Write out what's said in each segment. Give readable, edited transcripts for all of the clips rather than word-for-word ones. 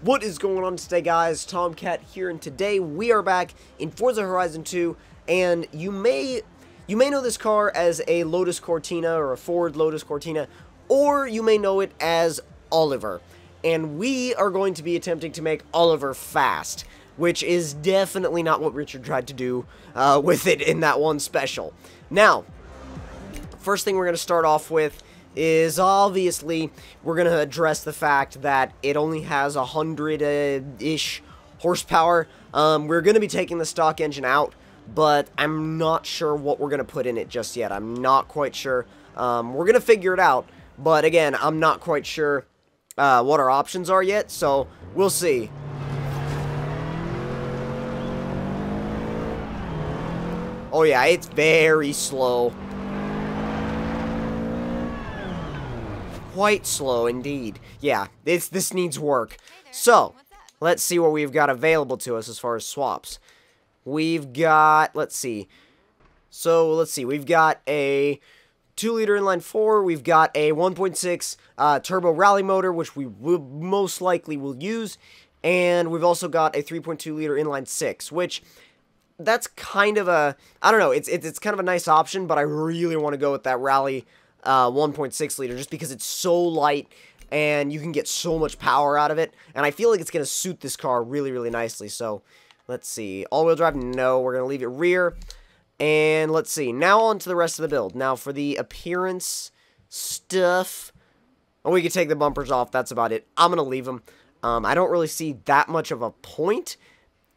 What is going on today, guys? Tomcat here, and today we are back in Forza Horizon 2, and you may know this car as a Lotus Cortina or a Ford Lotus Cortina, or you may know it as Oliver. And we are going to be attempting to make Oliver fast, which is definitely not what Richard tried to do with it in that one special. Now, first thing we're going to start off with is obviously we're going to address the fact that it only has 100-ish horsepower. We're going to be taking the stock engine out, but I'm not sure what we're going to put in it just yet. I'm not quite sure. We're going to figure it out, but again, I'm not quite sure what our options are yet, so we'll see. Oh yeah, it's very slow. Quite slow indeed. Yeah, this needs work. So, let's see what we've got available to us as far as swaps. We've got, let's see. We've got a 2-liter inline 4, we've got a 1.6 turbo rally motor, which we most likely will use, and we've also got a 3.2-liter inline 6, which that's kind of a, I don't know, it's kind of a nice option, but I really want to go with that rally 1.6 liter just because it's so light and you can get so much power out of it, and I feel like it's going to suit this car really nicely. So let's see, all-wheel drive, no, we're going to leave it rear. And let's see, now on to the rest of the build. Now for the appearance stuff, oh, we can take the bumpers off, that's about it. I'm going to leave them. I don't really see that much of a point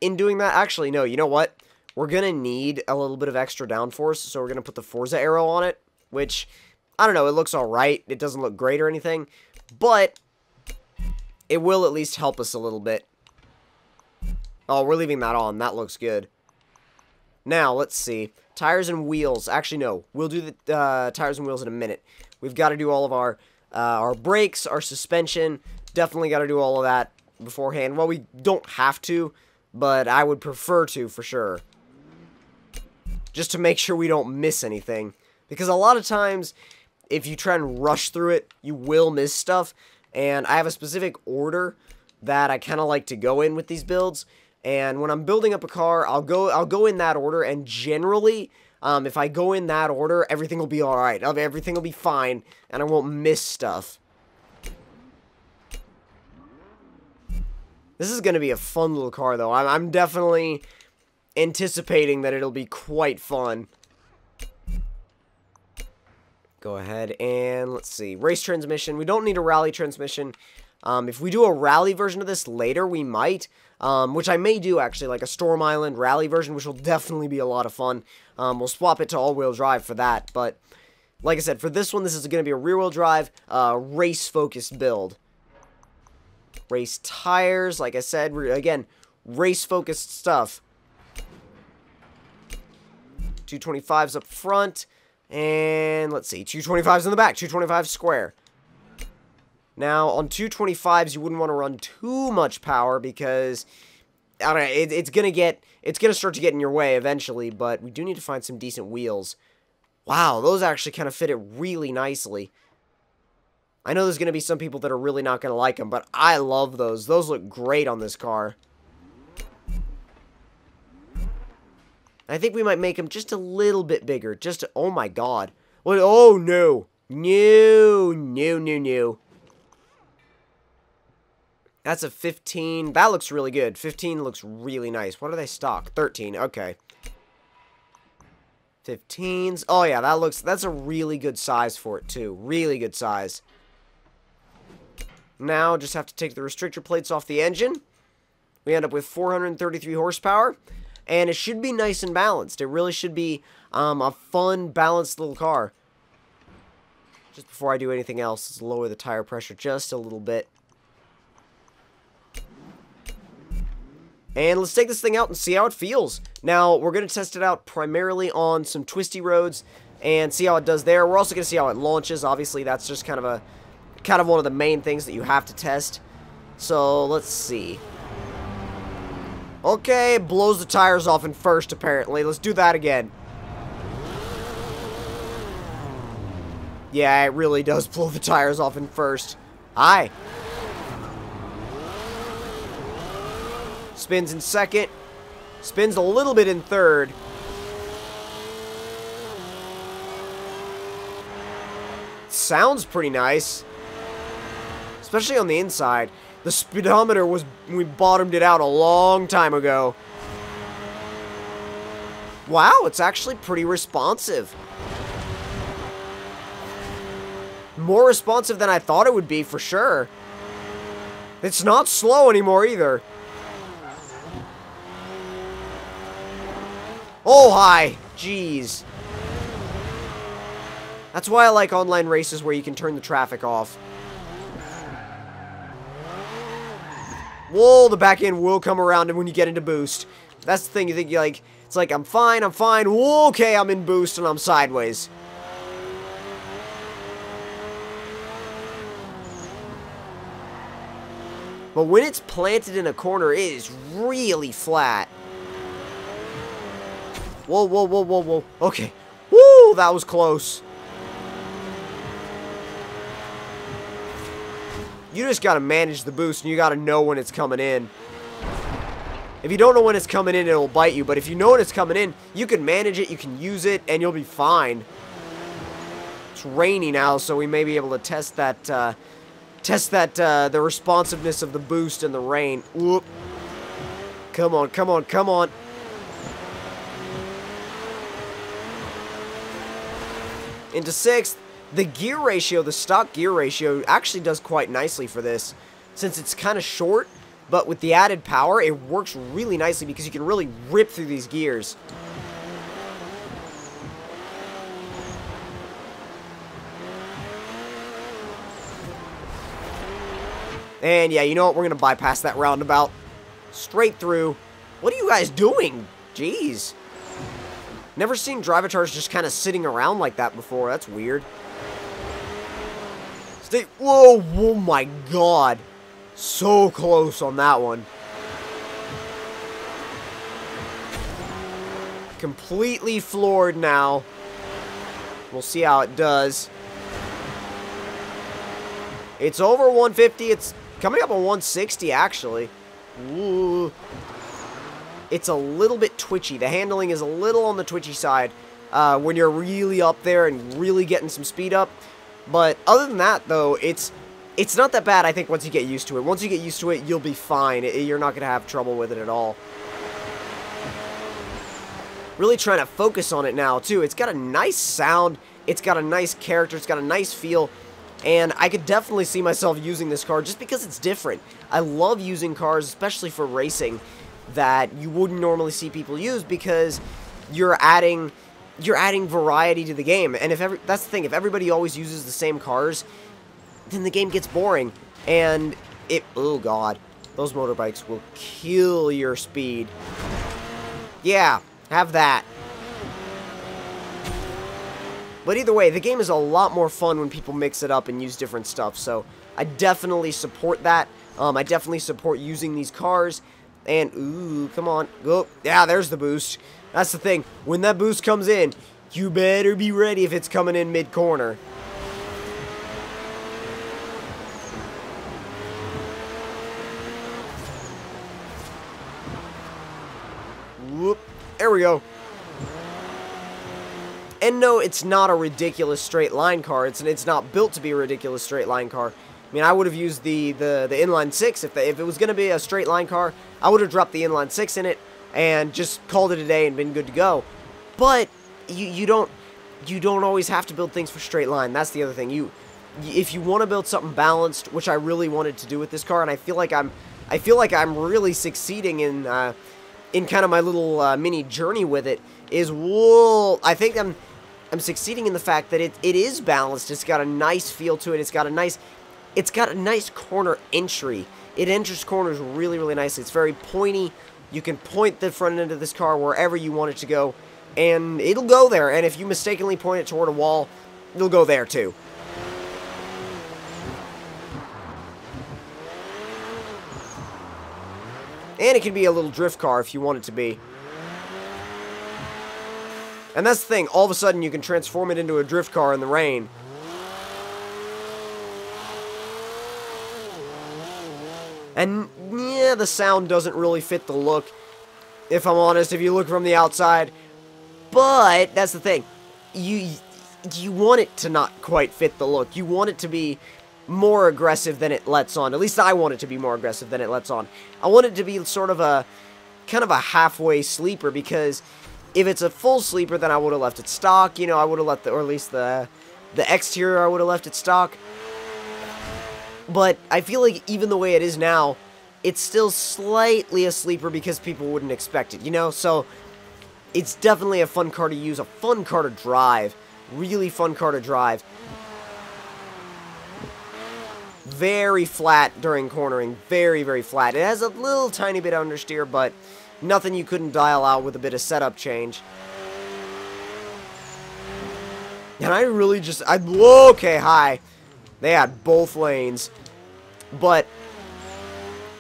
in doing that. Actually, no, you know what, we're going to need a little bit of extra downforce, so we're going to put the Forza arrow on it, which, I don't know, it looks alright. It doesn't look great or anything, but it will at least help us a little bit. Oh, we're leaving that on. That looks good. Now, let's see. Tires and wheels. Actually, no. We'll do the tires and wheels in a minute. We've got to do all of our brakes, our suspension. Definitely got to do all of that beforehand. Well, we don't have to, but I would prefer to for sure. Just to make sure we don't miss anything. Because a lot of times, if you try and rush through it, you will miss stuff. And I have a specific order that I kind of like to go in with these builds. And when I'm building up a car, I'll go in that order. And generally, if I go in that order, everything will be alright. Everything will be fine, and I won't miss stuff. This is going to be a fun little car, though. I'm definitely anticipating that it'll be quite fun. Go ahead and, let's see, race transmission. We don't need a rally transmission. If we do a rally version of this later, we might, which I may do, actually, like a Storm Island rally version, which will definitely be a lot of fun. We'll swap it to all-wheel drive for that, but like I said, for this one, this is going to be a rear-wheel drive, race-focused build. Race tires, like I said, again, race-focused stuff. 225s up front. And let's see, 225s in the back, 225 square. Now, on 225s, you wouldn't want to run too much power because, I don't know, it's gonna start to get in your way eventually, but we do need to find some decent wheels. Wow, those actually kind of fit it really nicely. I know there's going to be some people that are really not going to like them, but I love those. Those look great on this car. I think we might make them just a little bit bigger. Oh my god. What? Oh no. No. That's a 15. That looks really good. 15 looks really nice. What are they stock? 13. Okay. 15s. Oh yeah, that's a really good size for it too. Really good size. Now, just have to take the restrictor plates off the engine. We end up with 433 horsepower. And it should be nice and balanced. It really should be a fun, balanced little car. Just before I do anything else, let's lower the tire pressure just a little bit. And let's take this thing out and see how it feels. Now, we're going to test it out primarily on some twisty roads and see how it does there. We're also going to see how it launches. Obviously, that's just kind of one of the main things that you have to test. So, let's see. Okay, blows the tires off in first, apparently. Let's do that again. Yeah, it really does blow the tires off in first. Hi. Spins in second. Spins a little bit in third. Sounds pretty nice. Especially on the inside. The speedometer was, we bottomed it out a long time ago. Wow, it's actually pretty responsive. More responsive than I thought it would be, for sure. It's not slow anymore, either. Oh, hi. Jeez. That's why I like online races where you can turn the traffic off. Whoa, the back end will come around when you get into boost. That's the thing, you think you're like, it's like, I'm fine. Whoa, okay, I'm in boost and I'm sideways. But when it's planted in a corner, it is really flat. Whoa, whoa, whoa, whoa, whoa. Okay. Woo, that was close. You just gotta manage the boost, and you gotta know when it's coming in. If you don't know when it's coming in, it'll bite you. But if you know when it's coming in, you can manage it, you can use it, and you'll be fine. It's rainy now, so we may be able to test that, the responsiveness of the boost in the rain. Whoop. Come on, come on, come on. Into sixth. The gear ratio, the stock gear ratio, actually does quite nicely for this. Since it's kind of short, but with the added power, it works really nicely because you can really rip through these gears. And yeah, you know what? We're going to bypass that roundabout. Straight through. What are you guys doing? Jeez. Never seen drivatars just kind of sitting around like that before. That's weird. Whoa, oh my god. So close on that one. Completely floored now. We'll see how it does. It's over 150. It's coming up on 160, actually. Ooh. It's a little bit twitchy. The handling is a little on the twitchy side when you're really up there and really getting some speed up. But other than that, though, it's not that bad, I think, once you get used to it. Once you get used to it, you'll be fine. You're not going to have trouble with it at all. Really trying to focus on it now, too. It's got a nice sound. It's got a nice character. It's got a nice feel. And I could definitely see myself using this car just because it's different. I love using cars, especially for racing, that you wouldn't normally see people use because you're adding variety to the game. And that's the thing, if everybody always uses the same cars, then the game gets boring. And oh god, those motorbikes will kill your speed. Yeah, have that. But either way, the game is a lot more fun when people mix it up and use different stuff. So I definitely support that. I definitely support using these cars. And, ooh, come on, go. Yeah, there's the boost. That's the thing. When that boost comes in, you better be ready if it's coming in mid-corner. Whoop. There we go. And no, it's not a ridiculous straight line car. It's not built to be a ridiculous straight line car. I mean, I would have used the inline 6 if it was going to be a straight line car. I would have dropped the inline 6 in it and just called it a day and been good to go. But you don't always have to build things for straight line. That's the other thing. If you want to build something balanced, which I really wanted to do with this car, and I feel like I'm really succeeding in kind of my little mini journey with it. I think I'm succeeding in the fact that it is balanced. It's got a nice feel to it. It's got a nice corner entry. It enters corners really, really nicely. It's very pointy. You can point the front end of this car wherever you want it to go, and it'll go there. And if you mistakenly point it toward a wall, it'll go there too. And it can be a little drift car if you want it to be. And that's the thing. All of a sudden, you can transform it into a drift car in the rain. And, yeah, the sound doesn't really fit the look, if I'm honest, if you look from the outside. But, that's the thing. You want it to not quite fit the look. You want it to be more aggressive than it lets on. At least I want it to be more aggressive than it lets on. I want it to be sort of a, kind of a halfway sleeper, because if it's a full sleeper, then I would have left it stock. You know, I would have left or at least the exterior, I would have left it stock. But I feel like even the way it is now, it's still slightly a sleeper because people wouldn't expect it, you know? So, it's definitely a fun car to use, a fun car to drive. Really fun car to drive. Very flat during cornering. Very, very flat. It has a little tiny bit of understeer, but nothing you couldn't dial out with a bit of setup change. And I really just... okay, hi. They had both lanes. But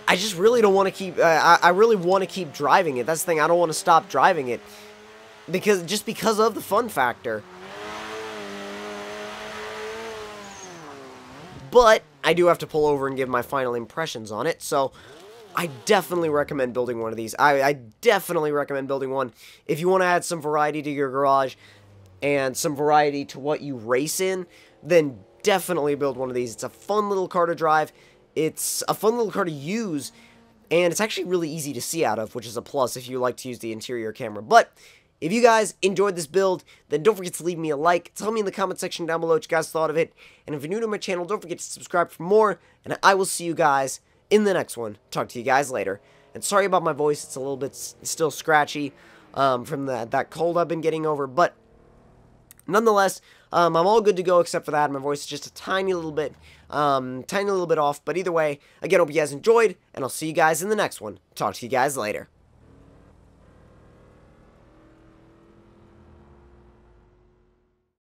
I just really don't want to keep... I really want to keep driving it. That's the thing. I don't want to stop driving it. Because of the fun factor. But I do have to pull over and give my final impressions on it. So I definitely recommend building one of these. I definitely recommend building one. If you want to add some variety to your garage and some variety to what you race in, then definitely build one of these. It's a fun little car to drive. It's a fun little car to use. And it's actually really easy to see out of, which is a plus if you like to use the interior camera. But if you guys enjoyed this build, then don't forget to leave me a like. Tell me in the comment section down below what you guys thought of it. And if you're new to my channel, don't forget to subscribe for more. And I will see you guys in the next one. Talk to you guys later. And sorry about my voice. It's a little bit still scratchy from that cold I've been getting over. But nonetheless, I'm all good to go except for that. My voice is just a tiny little bit off. But either way, again, hope you guys enjoyed. And I'll see you guys in the next one. Talk to you guys later.